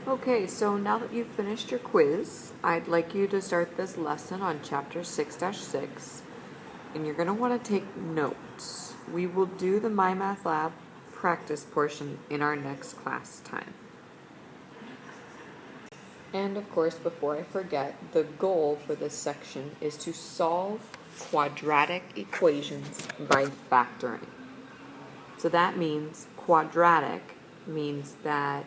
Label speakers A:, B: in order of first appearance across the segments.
A: Okay, so now that you've finished your quiz, I'd like you to start this lesson on chapter 6-6, and you're going to want to take notes. We will do the MyMathLab practice portion in our next class time. And of course, before I forget, the goal for this section is to solve quadratic equations by factoring. So that means quadratic means that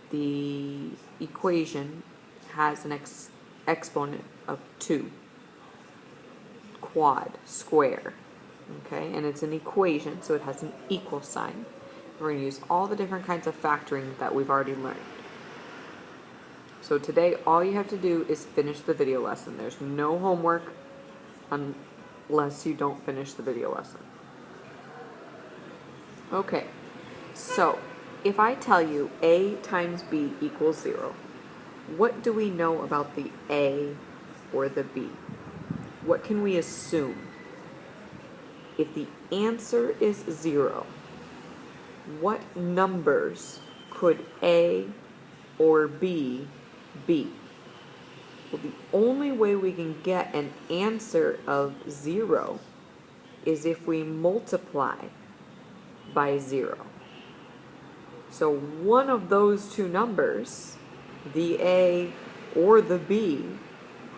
A: the equation has an exponent of 2. Quad, square. Okay, and it's an equation, so it has an equal sign. We're going to use all the different kinds of factoring that we've already learned. So today, all you have to do is finish the video lesson. There's no homework unless you don't finish the video lesson. Okay, so if I tell you A times B equals 0, what do we know about the A or the B? What can we assume? If the answer is 0, what numbers could A or B be? Well, the only way we can get an answer of 0 is if we multiply by 0. So one of those two numbers, the A or the B,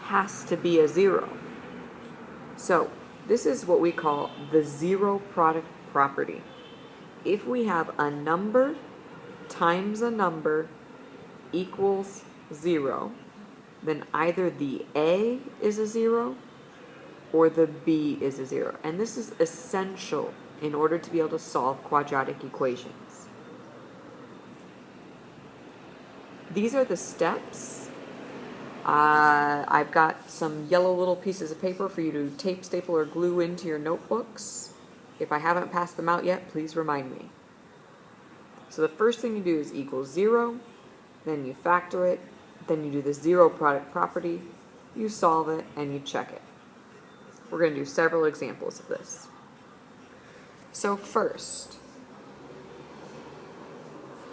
A: has to be a 0. So this is what we call the zero product property. If we have a number times a number equals 0, then either the A is a 0 or the B is a 0. And this is essential in order to be able to solve quadratic equations. These are the steps. I've got some yellow little pieces of paper for you to tape, staple, or glue into your notebooks. If I haven't passed them out yet, please remind me. So the first thing you do is equal 0, then you factor it, then you do the zero product property, you solve it, and you check it. We're going to do several examples of this. So first,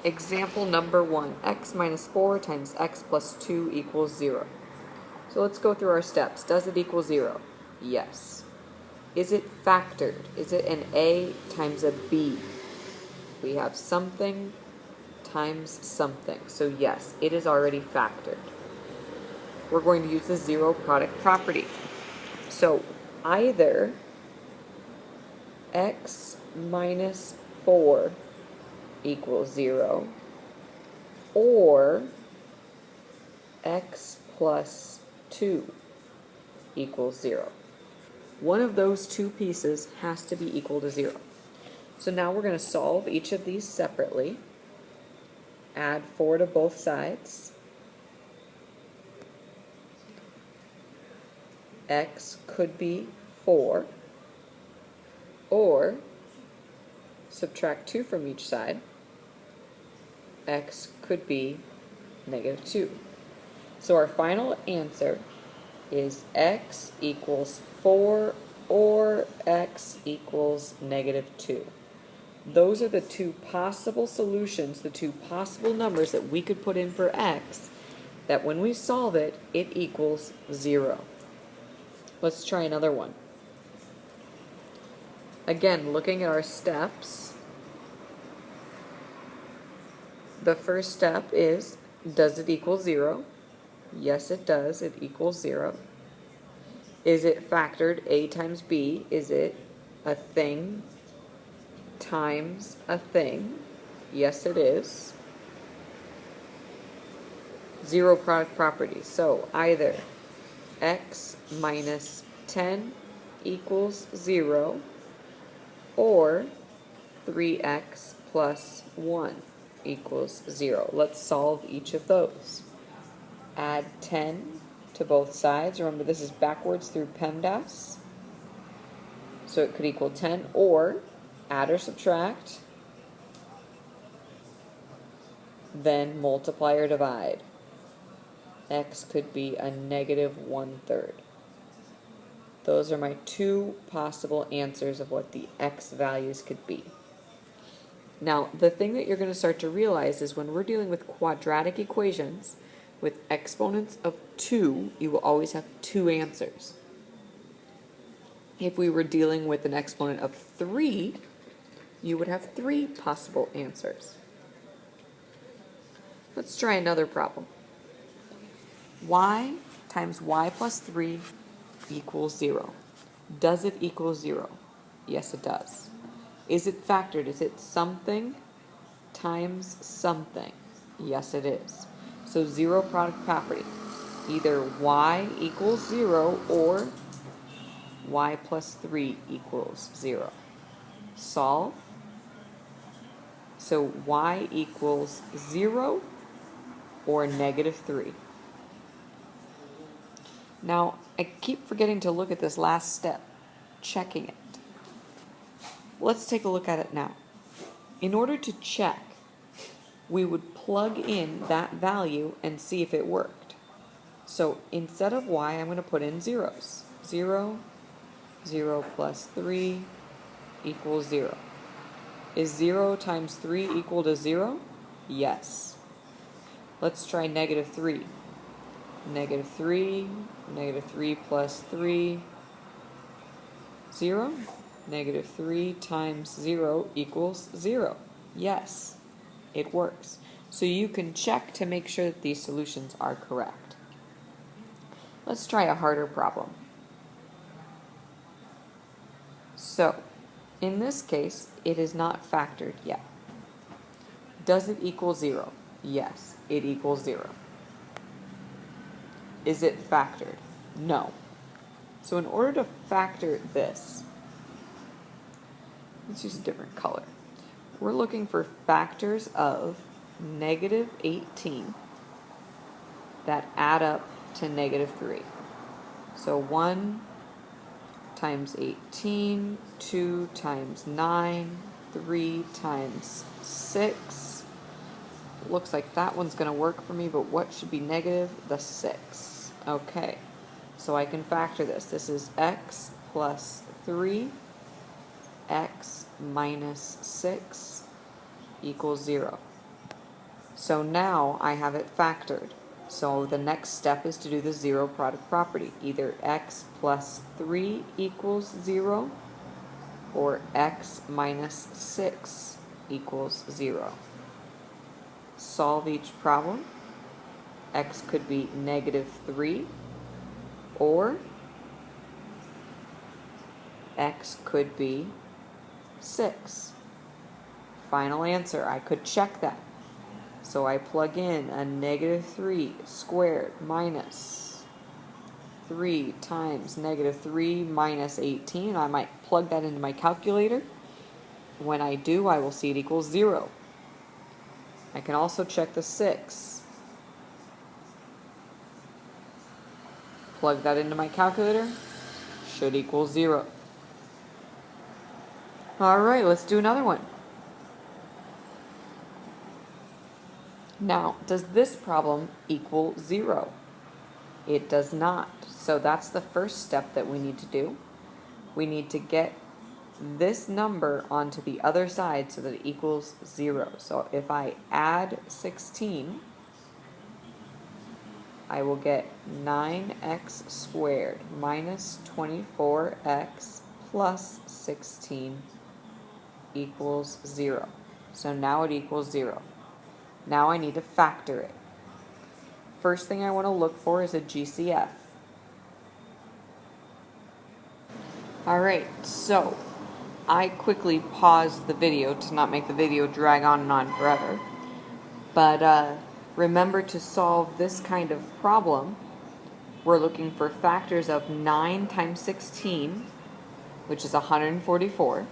A: example number 1, x minus 4 times x plus 2 equals 0. So let's go through our steps. Does it equal 0? Yes. Is it factored? Is it an A times a B? We have something times something. So yes, it is already factored. We're going to use the zero product property. So either x minus 4 equals 0 or x plus 2 equals 0. One of those two pieces has to be equal to 0. So now we're going to solve each of these separately. Add 4 to both sides. X could be 4, or subtract 2 from each side. X could be negative 2. So our final answer is x equals 4 or x equals negative 2. Those are the two possible solutions, the two possible numbers that we could put in for x, that when we solve it, it equals 0. Let's try another one. Again, looking at our steps, the first step is, does it equal 0? Yes, it does. It equals 0. Is it factored A times B? Is it a thing times a thing? Yes, it is. Zero product property. So either x minus 10 equals 0 or 3x plus 1 equals 0. Let's solve each of those. Add 10 to both sides. Remember, this is backwards through PEMDAS. So it could equal 10, or add or subtract, then multiply or divide. X could be a negative 1/3. Those are my two possible answers of what the x values could be. Now, the thing that you're going to start to realize is when we're dealing with quadratic equations with exponents of 2, you will always have 2 answers. If we were dealing with an exponent of 3, you would have 3 possible answers. Let's try another problem. Y times y plus 3 equals 0. Does it equal 0? Yes, it does. Is it factored? Is it something times something? Yes, it is. So zero product property. Either y equals 0 or y plus 3 equals 0. Solve. So y equals 0 or negative 3. Now, I keep forgetting to look at this last step, checking it. Let's take a look at it now. In order to check, we would plug in that value and see if it worked. So instead of y, I'm going to put in zeros. 0, 0 plus 3 equals 0. Is 0 times 3 equal to 0? Yes. Let's try negative 3. Negative 3, negative 3 plus 3, 0. Negative 3 times 0 equals 0. Yes, it works. So you can check to make sure that these solutions are correct. Let's try a harder problem. So, in this case, it is not factored yet. Does it equal 0? Yes, it equals 0. Is it factored? No. So in order to factor this, let's use a different color. We're looking for factors of negative 18 that add up to negative 3. So 1 times 18, 2 times 9, 3 times 6. Looks like that one's going to work for me, but what should be negative? The 6. Okay, so I can factor this. This is x plus 3, x minus 6 equals 0. So now I have it factored. So the next step is to do the zero product property. Either x plus 3 equals 0 or x minus 6 equals 0. Solve each problem. X could be negative 3 or x could be 6. Final answer. I could check that. So I plug in a negative 3 squared minus 3 times negative 3 minus 18. I might plug that into my calculator. When I do, I will see it equals 0. I can also check the 6. Plug that into my calculator. Should equal 0. Alright, let's do another one. Now, does this problem equal 0? It does not. So that's the first step that we need to do. We need to get this number onto the other side so that it equals 0. So if I add 16, I will get 9x squared minus 24x plus 16 equals 0. So now it equals 0. Now I need to factor it. First thing I want to look for is a GCF. Alright, so I quickly paused the video to not make the video drag on and on forever. But remember, to solve this kind of problem, we're looking for factors of 9 times 16, which is 144,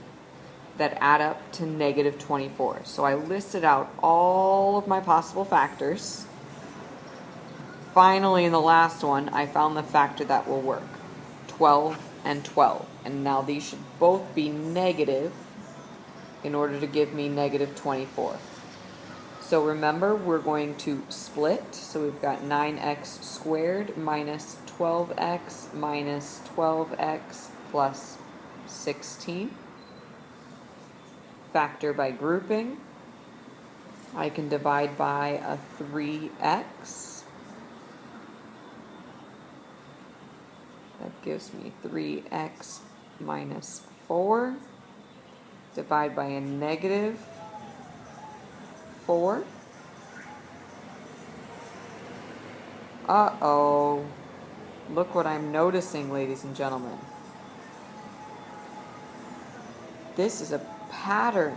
A: that add up to negative 24. So I listed out all of my possible factors. Finally, in the last one, I found the factor that will work. 12 and 12. And now these should both be negative in order to give me negative 24. So remember, we're going to split. So we've got 9x squared minus 12x minus 12x plus 16. Factor by grouping. I can divide by a 3x. That gives me 3x minus 4. Divide by a negative 4. Uh-oh. Look what I'm noticing, ladies and gentlemen. This is a pattern.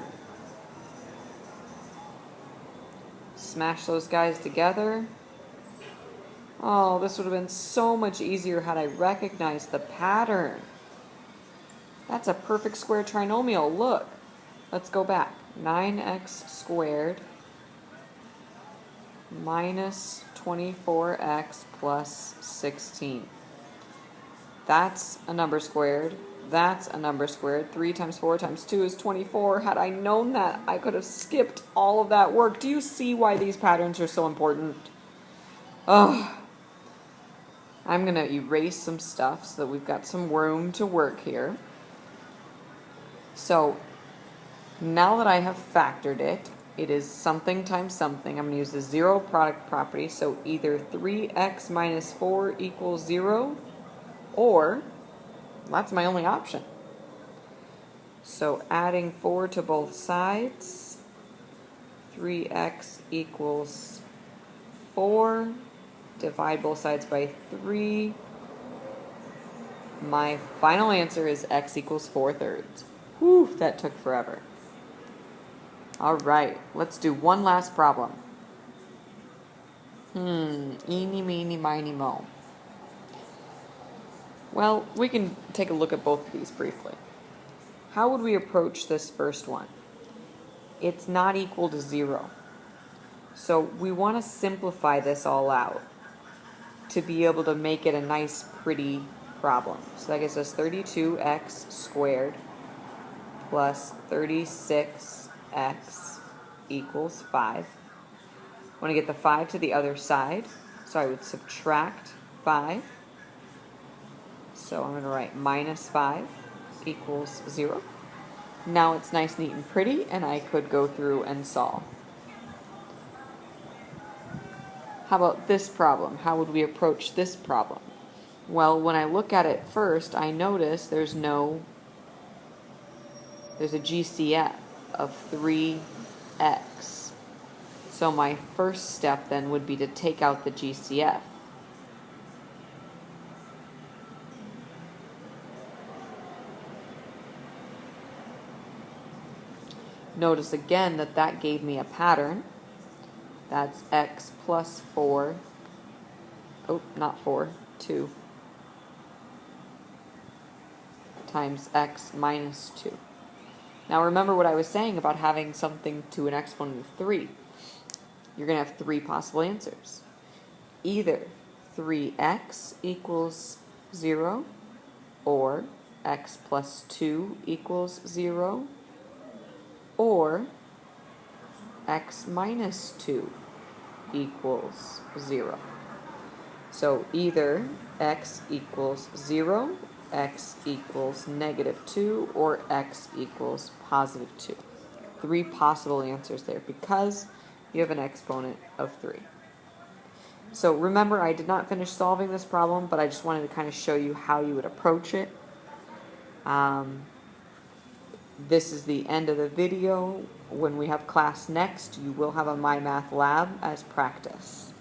A: Smash those guys together. Oh, this would have been so much easier had I recognized the pattern. That's a perfect square trinomial. Look. Let's go back. 9x squared minus 24x plus 16. That's a number squared. That's a number squared. 3 times 4 times 2 is 24. Had I known that, I could have skipped all of that work. Do you see why these patterns are so important? Oh, I'm going to erase some stuff so that we've got some room to work here. So now that I have factored it, it is something times something. I'm going to use the zero product property. So either 3x minus 4 equals 0, or that's my only option. So adding 4 to both sides, 3x equals 4. Divide both sides by 3. My final answer is x equals 4/3. Whew, that took forever. All right, let's do one last problem. Eeny, meeny, miny, mo. Well, we can take a look at both of these briefly. How would we approach this first one? It's not equal to 0. So we want to simplify this all out to be able to make it a nice, pretty problem. So that gives us 32x squared plus 36x equals 5. I want to get the 5 to the other side, so I would subtract 5. So I'm going to write minus 5 equals 0. Now it's nice, neat, and pretty, and I could go through and solve. How about this problem? How would we approach this problem? Well, when I look at it first, I notice there's a GCF of 3x. So my first step then would be to take out the GCF. Notice again that that gave me a pattern. That's x plus 4, oh, not 4, 2, times x minus 2. Now remember what I was saying about having something to an exponent of 3. You're going to have 3 possible answers. Either 3x equals 0, or x plus 2 equals 0, or x minus 2 equals 0. So either x equals 0, x equals negative 2, or x equals positive 2. 3 possible answers there because you have an exponent of 3. So remember, I did not finish solving this problem, but I just wanted to kind of show you how you would approach it. This is the end of the video. When we have class next, you will have a My Math Lab as practice.